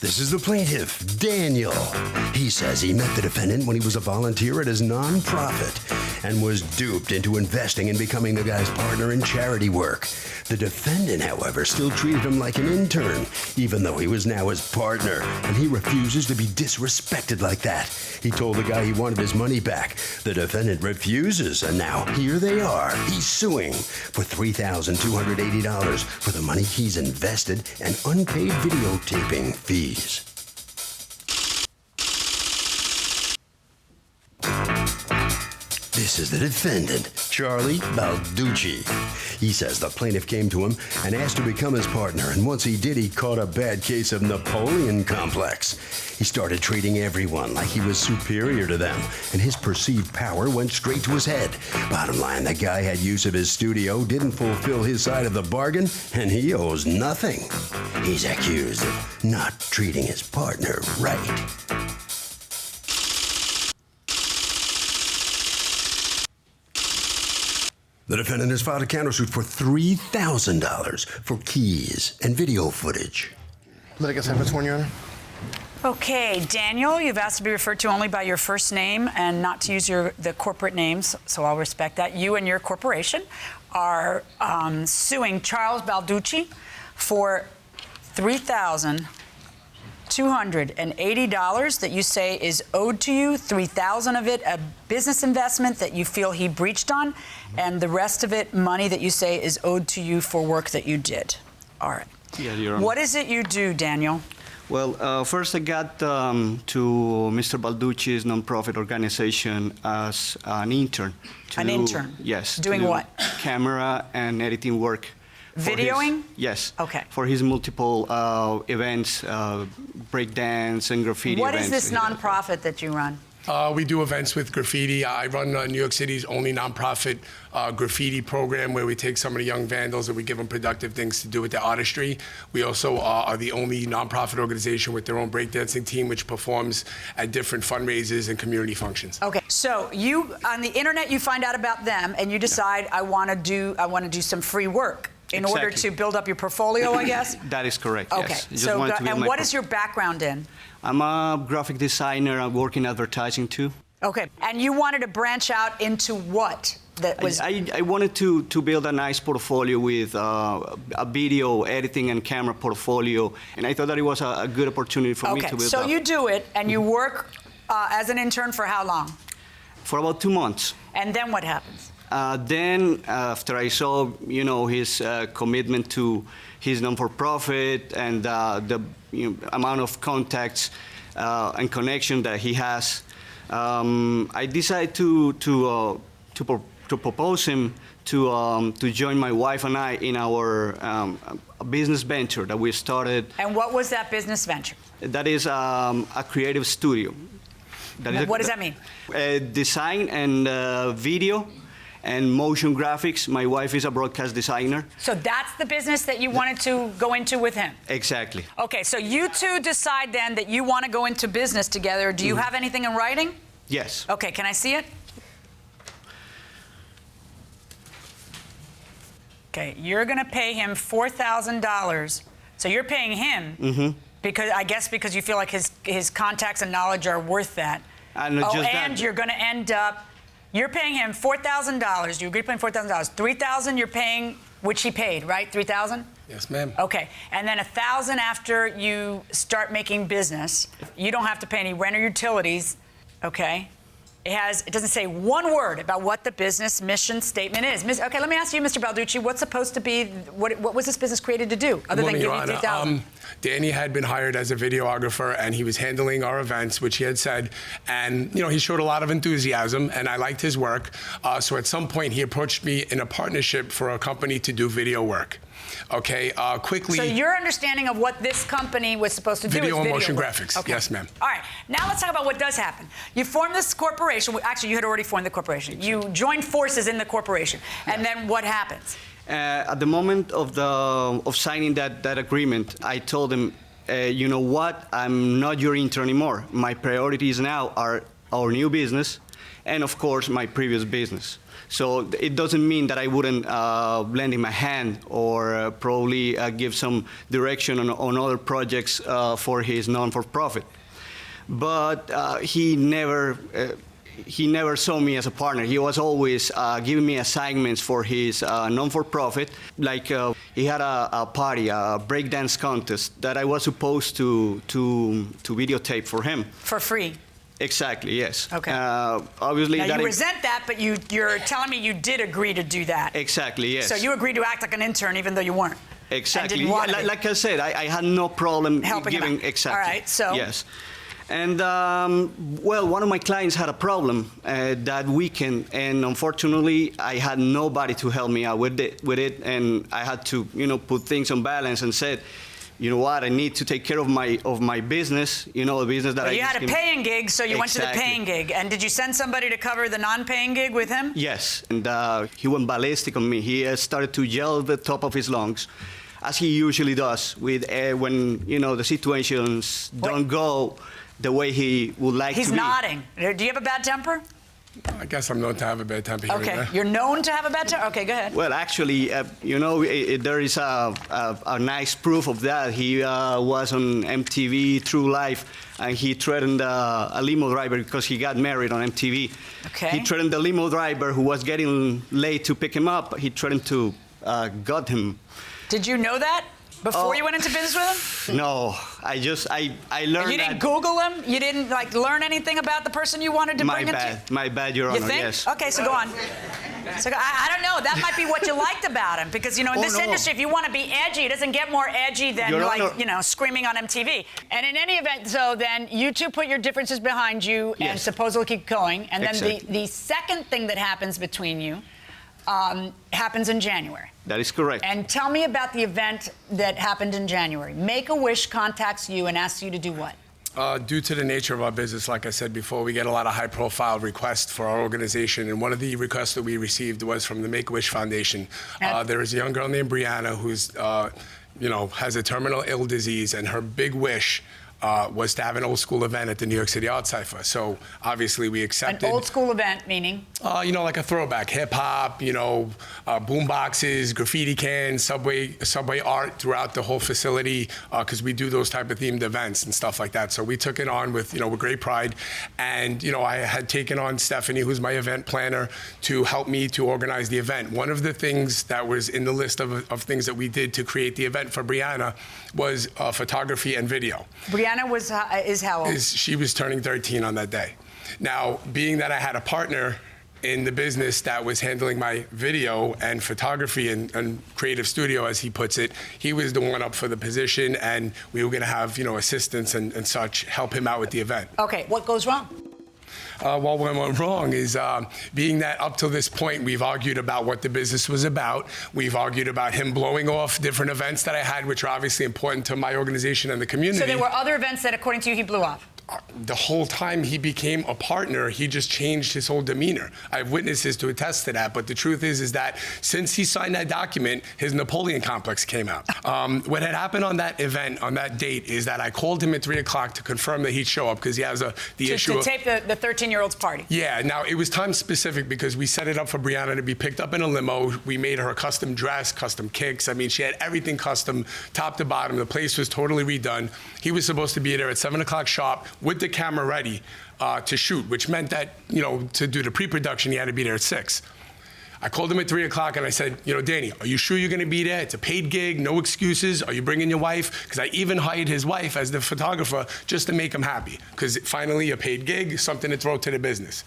This is the plaintiff, Daniel. He says he met the defendant when he was a volunteer at his nonprofit and was duped into investing and becoming the guy's partner in charity work. The defendant, however, still treated him like an intern, even though he was now his partner, and he refuses to be disrespected like that. He told the guy he wanted his money back. The defendant refuses, and now here they are. He's suing for $3,280 for the money he's invested and unpaid videotaping fees. This is the defendant, Charlie Balducci. He says the plaintiff came to him and asked to become his partner, and once he did, he caught a bad case of Napoleon complex. He started treating everyone like he was superior to them, and his perceived power went straight to his head. Bottom line, the guy had use of his studio, didn't fulfill his side of the bargain, and he owes nothing. He's accused of not treating his partner right. The defendant has filed a countersuit for $3,000 for keys and video footage. Litigants have been sworn, Your Honor. Okay, Daniel, you've asked to be referred to only by your first name and not to use the corporate names, so I'll respect that. You and your corporation are suing Charles Balducci for $3,280 that you say is owed to you, $3,000 of it a business investment that you feel he breached on, and the rest of it money that you say is owed to you for work that you did. All right. Yeah, Your Honor. What is it you do, Daniel? Well, first I got to Mr. Balducci's nonprofit organization as an intern. An intern? Yes. Doing what? Camera and editing work. Videoing? Yes. Okay. For his multiple events, breakdance and graffiti What events. is this nonprofit that you run? We do events with graffiti. I run New York City's only nonprofit graffiti program where we take some of the young vandals and we give them productive things to do with their artistry. We also are the only nonprofit organization with their own breakdancing team, which performs at different fundraisers and community functions. Okay, so you on the internet you find out about them and you decide I want to do some free work in order to build up your portfolio, I guess. That is correct. Okay, Yes. so and what is your background in? I'm a graphic designer. I work in advertising too. Okay, and you wanted to branch out into what? That was. I wanted to build a nice portfolio with a video editing and camera portfolio, and I thought that it was a good opportunity for me to build so up. you do it, and you work as an intern for how long? For about 2 months. And then what happens? Then, after I saw, his commitment to his non-for-profit and the amount of contacts and connection that he has, I decided to propose him to join my wife and I in our business venture that we started. And what was that business venture? That is a creative studio. What does that mean? Design and video and motion graphics. My wife is a broadcast designer. So that's the business that you wanted to go into with him? Exactly. Okay, so you two decide then that you want to go into business together. Do you have anything in writing? Yes. Okay, can I see it? Okay, you're going to pay him $4,000. So you're paying him because you feel like his contacts and knowledge are worth that. And you're going to end up. You're paying him $4,000. You agree to pay him $4,000. $3,000 you're paying, which he paid, right? $3,000? Yes, ma'am. Okay, and then $1,000 after you start making business. You don't have to pay any rent or utilities, okay? It doesn't say one word about what the business mission statement is. Okay, let me ask you, Mr. Balducci, what's supposed to be, what was this business created to do, other than give you $3,000? Danny had been hired as a videographer, and he was handling our events, which he had said, and he showed a lot of enthusiasm, and I liked his work. So at some point, he approached me in a partnership for a company to do video work. Okay, quickly. So your understanding of what this company was supposed to do is video and motion work. graphics. Okay. Yes, ma'am. All right, now let's talk about what does happen. You form this corporation. Actually, you had already formed the corporation. You joined forces in the corporation, and then what happens? At the moment of signing that agreement, I told him, you know what? I'm not your intern anymore. My priorities now are our new business and of course my previous business. So it doesn't mean that I wouldn't lend him a hand or probably give some direction on other projects for his non-for-profit. But he never saw me as a partner. He was always giving me assignments for his non-for-profit. Like he had a party, a breakdance contest that I was supposed to videotape for him. For free. Exactly, yes. Okay. Obviously, now that you resent that, but you're telling me you did agree to do that. Exactly, yes. So you agreed to act like an intern even though you weren't. Exactly. And didn't want to be. Like I said, I had no problem Helping him giving. out. Exactly. All right, so. Yes. And well, one of my clients had a problem that weekend, and unfortunately, I had nobody to help me out with it, and I had to, put things on balance and said, you know what, I need to take care of my business, the business that you had a paying gig, so you went to the paying gig. And did you send somebody to cover the non-paying gig with him? Yes, and he went ballistic on me. He started to yell at the top of his lungs, as he usually does when the situations don't go the way he would like to be. He's nodding. Do you have a bad temper? I guess I'm known to have a bad temper here and Okay, there. you're known to have a bad temper? Okay, go ahead. Well, actually, there is a nice proof of that. He was on MTV True Life, and he threatened a limo driver because he got married on MTV. Okay. He threatened the limo driver who was getting late to pick him up. He threatened to gut him. Did you know that before you went into business with him? No, I learned. You didn't Google him? You didn't learn anything about the person you wanted to bring him to? My bad, Your Honor. You think? Yes. Okay, so go on. So I don't know. That might be what you liked about him, because in this industry, if you want to be edgy, it doesn't get more edgy than screaming on MTV. And in any event, so then you two put your differences behind you and supposedly keep going. And then Exactly. the second thing that happens between you happens in January. That is correct. And tell me about the event that happened in January. Make-A-Wish contacts you and asks you to do what? Due to the nature of our business, like I said before, we get a lot of high-profile requests for our organization, and one of the requests that we received was from the Make-A-Wish Foundation. There is a young girl named Brianna who's, has a terminal ill disease, and her big wish was to have an old school event at the New York City Art Cipher. So obviously we accepted. An old school event, meaning? Like a throwback, hip hop, boom boxes, graffiti cans, subway art throughout the whole facility, because we do those type of themed events and stuff like that. So we took it on with great pride, and I had taken on Stephanie, who's my event planner, to help me to organize the event. One of the things that was in the list of things that we did to create the event for Brianna was photography and video. Brianna is how old? She was turning 13 on that day. Now, being that I had a partner in the business that was handling my video and photography and creative studio, as he puts it, he was the one up for the position, and we were going to have, assistants and such help him out with the event. Okay, what goes wrong? What went wrong is being that up till this point, we've argued about what the business was about. We've argued about him blowing off different events that I had, which are obviously important to my organization and the community. So there were other events that, according to you, he blew off? The whole time he became a partner, he just changed his whole demeanor. I have witnesses to attest to that, but the truth is that since he signed that document, his Napoleon complex came out. What had happened on that event, on that date, is that I called him at 3 o'clock to confirm that he'd show up, because he has the issue to tape the 13-year-old's party. Yeah, now it was time specific because we set it up for Brianna to be picked up in a limo. We made her a custom dress, custom kicks. I mean, she had everything custom, top to bottom. The place was totally redone. He was supposed to be there at 7 o'clock sharp with the camera ready to shoot, which meant that, to do the pre-production, he had to be there at 6. I called him at 3 o'clock and I said, Danny, are you sure you're going to be there? It's a paid gig, no excuses. Are you bringing your wife? Because I even hired his wife as the photographer just to make him happy, because finally a paid gig, something to throw to the business.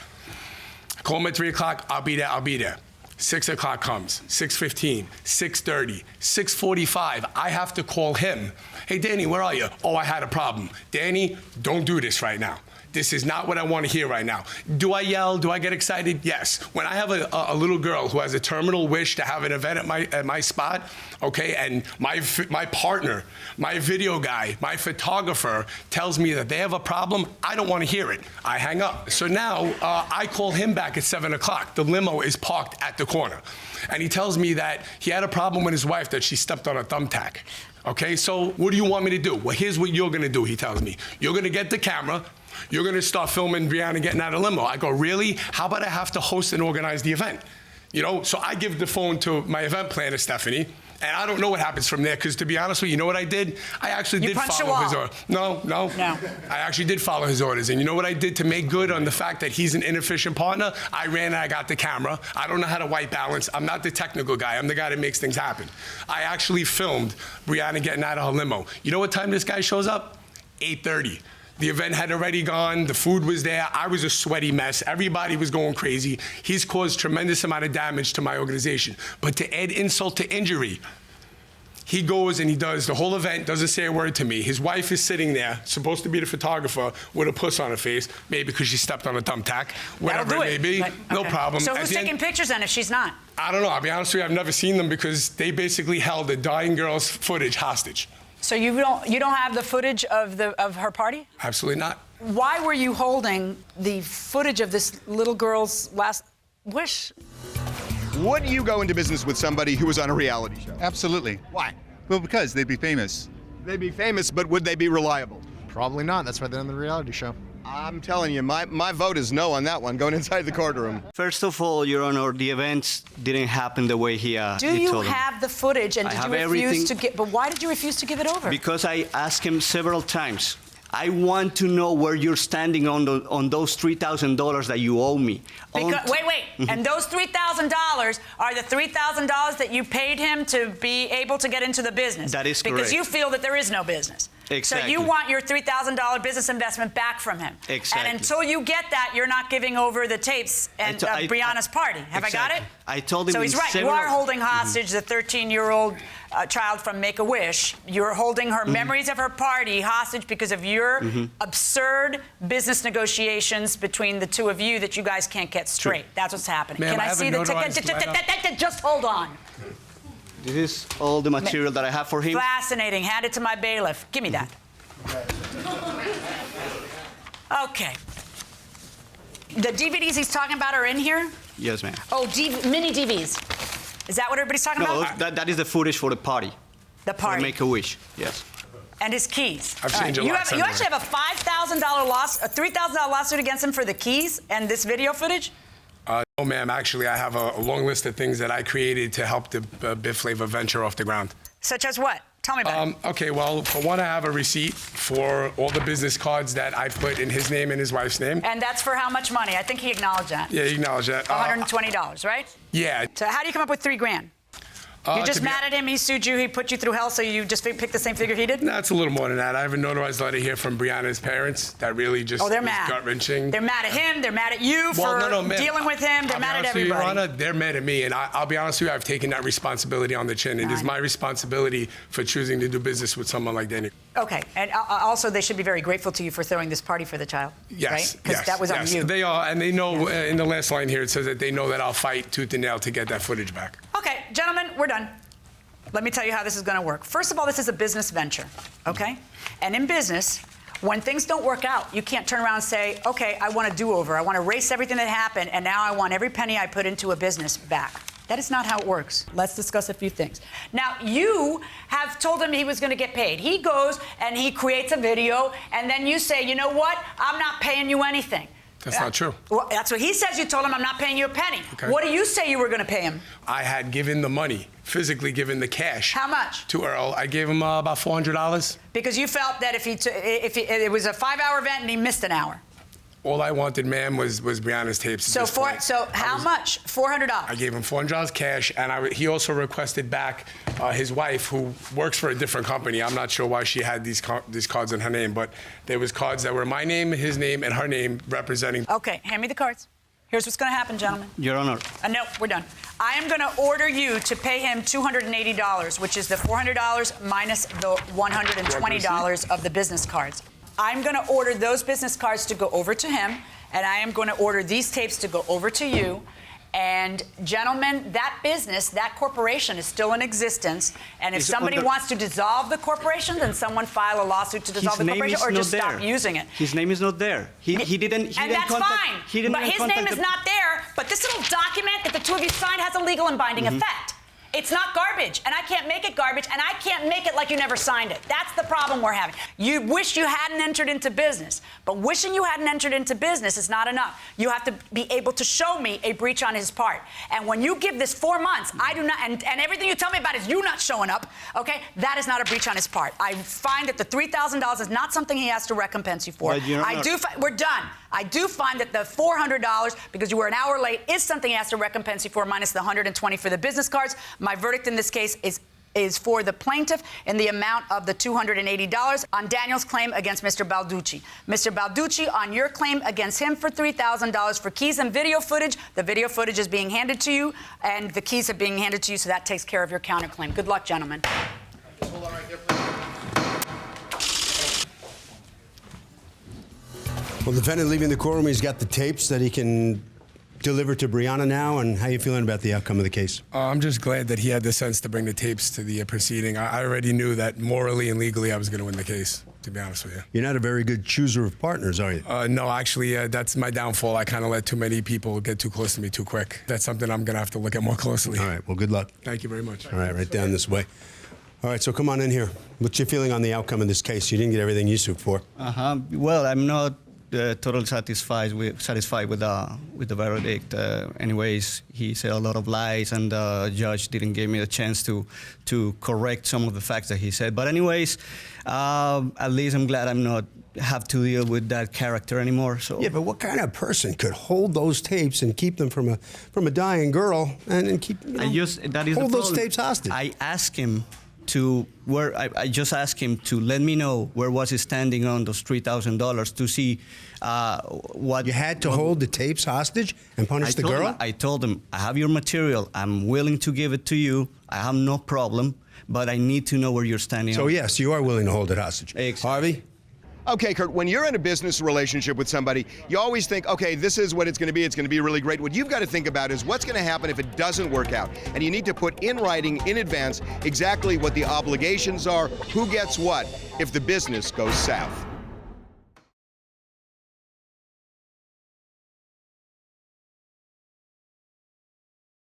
I call him at 3 o'clock, I'll be there. 6 o'clock comes, 6:15, 6:30, 6:45. I have to call him. Hey, Danny, where are you? Oh, I had a problem. Danny, don't do this right now. This is not what I want to hear right now. Do I yell? Do I get excited? Yes. When I have a little girl who has a terminal wish to have an event at my spot, okay, and my partner, my video guy, my photographer tells me that they have a problem, I don't want to hear it. I hang up. So now I call him back at 7 o'clock. The limo is parked at the corner. And he tells me that he had a problem with his wife, that she stepped on a thumbtack. Okay, so what do you want me to do? Well, here's what you're going to do, he tells me. You're going to get the camera. you're going to start filming Brianna getting out of limo. I go, really? How about I have to host and organize the event? You know, so I give the phone to my event planner, Stephanie, and I don't know what happens from there, because to be honest with you, you know what I did? I actually did follow his orders. No. I actually did follow his orders. And you know what I did to make good on the fact that he's an inefficient partner? I ran and I got the camera. I don't know how to white balance. I'm not the technical guy. I'm the guy that makes things happen. I actually filmed Brianna getting out of her limo. You know what time this guy shows up? 8:30. The event had already gone, the food was there, I was a sweaty mess, everybody was going crazy. He's caused tremendous amount of damage to my organization. But to add insult to injury, he goes and he does the whole event, doesn't say a word to me. His wife is sitting there, supposed to be the photographer, with a puss on her face, maybe because she stepped on a thumbtack, whatever it may be, no problem. So who's taking pictures then if she's not? I don't know, I'll be honest with you, I've never seen them because they basically held the dying girl's footage hostage. So you don't have the footage of her party? Absolutely not. Why were you holding the footage of this little girl's last wish? Would you go into business with somebody who was on a reality show? Absolutely. Why? Well, because they'd be famous. They'd be famous, but would they be reliable? Probably not. That's why they're on the reality show. I'm telling you, my vote is no on that one, going inside the courtroom. First of all, Your Honor, the events didn't happen the way he Do he you told them. have the footage, and I did have you refuse everything. to give? But why did you refuse to give it over? Because I asked him several times. I want to know where you're standing on those $3,000 that you owe me. Wait. And those $3,000 are the $3,000 that you paid him to be able to get into the business. That is Because correct. you feel that there is no business. Exactly. So you want your $3,000 business investment back from him. Exactly. And until you get that, you're not giving over the tapes and Brianna's party. Have I got it? I told him. So he's right. You are holding hostage the 13-year-old child from Make-A-Wish. You're holding her memories of her party hostage because of your absurd business negotiations between the two of you that you guys can't get straight. That's what's happening. Ma'am, Can I I have see a the notarized ticket? Just hold on. This is all the material that I have for him. Fascinating. Hand it to my bailiff. Give me that. Okay. The DVDs he's talking about are in here? Yes, ma'am. Oh, mini DVs. Is that what everybody's talking No, about? that is the footage for the party. The party. For Make-A-Wish, yes. And his keys. I've All changed right. a lot You actually have a $5,000 a $3,000 lawsuit against him for the keys and this video footage? No, ma'am. Actually, I have a long list of things that I created to help the Biff Flavor venture off the ground. Such as what? Tell me about it. Okay, well, for one, I have a receipt for all the business cards that I put in his name and his wife's name. And that's for how much money? I think he acknowledged that. Yeah, you acknowledge that. $120, right? Yeah. So how do you come up with $3 grand? You're just mad at him, he sued you, he put you through hell, so you just picked the same figure he did? That's a little more than that. I have a notarized letter here from Brianna's parents that really just they're is mad. gut-wrenching. They're mad at him, they're mad at you for dealing with him, they're mad at everybody. Your Honor, they're mad at me, and I'll be honest with you, I've taken that responsibility on the chin. It is my responsibility for choosing to do business with someone like Danny. Okay, and also they should be very grateful to you for throwing this party for the child, Yes, right? Because that was on you. They are, and they know, in the last line here, it says that they know that I'll fight tooth and nail to get that footage back. Okay, gentlemen, we're done. Let me tell you how this is going to work. First of all, this is a business venture, okay? And in business, when things don't work out, you can't turn around and say, okay, I want a do-over. I want to erase everything that happened, and now I want every penny I put into a business back. That is not how it works. Let's discuss a few things. Now, you have told him he was going to get paid. He goes and he creates a video, and then you say, you know what? I'm not paying you anything. That's not true. Well, that's what he says. You told him I'm not paying you a penny. Okay. What do you say you were going to pay him? I had given the money, physically given the cash. How much? To Earl. I gave him about $400. Because you felt that if it was a 5-hour event and he missed an hour. All I wanted, ma'am, was Brianna's tapes. So how much? $400. I gave him $400 cash, and he also requested back his wife, who works for a different company. I'm not sure why she had these cards in her name, but there was cards that were my name, his name, and her name representing. Okay, hand me the cards. Here's what's going to happen, gentlemen. Your Honor. No, we're done. I am going to order you to pay him $280, which is the $400 minus the $120 of the business cards. I'm going to order those business cards to go over to him, and I am going to order these tapes to go over to you. And gentlemen, that business, that corporation is still in existence. And if somebody wants to dissolve the corporation, then someone file a lawsuit to dissolve the corporation or just stop using it. His name is not there. He didn't. And that's fine. But his name is not there. But this little document that the two of you signed has a legal and binding effect. It's not garbage, and I can't make it garbage, and I can't make it like you never signed it. That's the problem we're having. You wish you hadn't entered into business, but wishing you hadn't entered into business is not enough. You have to be able to show me a breach on his part. And when you give this 4 months, I do not, and everything you tell me about is you not showing up, okay? That is not a breach on his part. I find that the $3,000 is not something he has to recompense you for. We're done. I do find that the $400, because you were an hour late, is something he has to recompense you for, minus the $120 for the business cards. My verdict in this case is for the plaintiff in the amount of the $280 on Daniel's claim against Mr. Balducci. Mr. Balducci, on your claim against him for $3,000 for keys and video footage, the video footage is being handed to you, and the keys are being handed to you, so that takes care of your counterclaim. Good luck, gentlemen. Hold on right there, please. Well, the defendant leaving the courtroom, he's got the tapes that he can deliver to Brianna now. And how are you feeling about the outcome of the case? I'm just glad that he had the sense to bring the tapes to the proceeding. I already knew that morally and legally I was going to win the case, to be honest with you. You're not a very good chooser of partners, are you? No, actually, that's my downfall. I kind of let too many people get too close to me too quick. That's something I'm going to have to look at more closely. All right, well, good luck. Thank you very much. All right, right down this way. All right, so come on in here. What's your feeling on the outcome of this case? You didn't get everything you sued for. Well, I'm not totally satisfied with the verdict. Anyways, he said a lot of lies, and the judge didn't give me a chance to correct some of the facts that he said. But anyways, at least I'm glad I'm not have to deal with that character anymore. So Yeah, but what kind of person could hold those tapes and keep them from a dying girl and keep hold those tapes hostage? I asked him I just asked him to let me know where was he standing on those $3,000 to see what... You had to hold the tapes hostage and punish the girl? I told him, I have your material. I'm willing to give it to you. I have no problem, but I need to know where you're standing. So, yes, you are willing to hold it hostage. Exactly. Harvey? Okay, Kurt, when you're in a business relationship with somebody, you always think, okay, this is what it's going to be. It's going to be really great. What you've got to think about is what's going to happen if it doesn't work out. And you need to put in writing in advance exactly what the obligations are, who gets what, if the business goes south.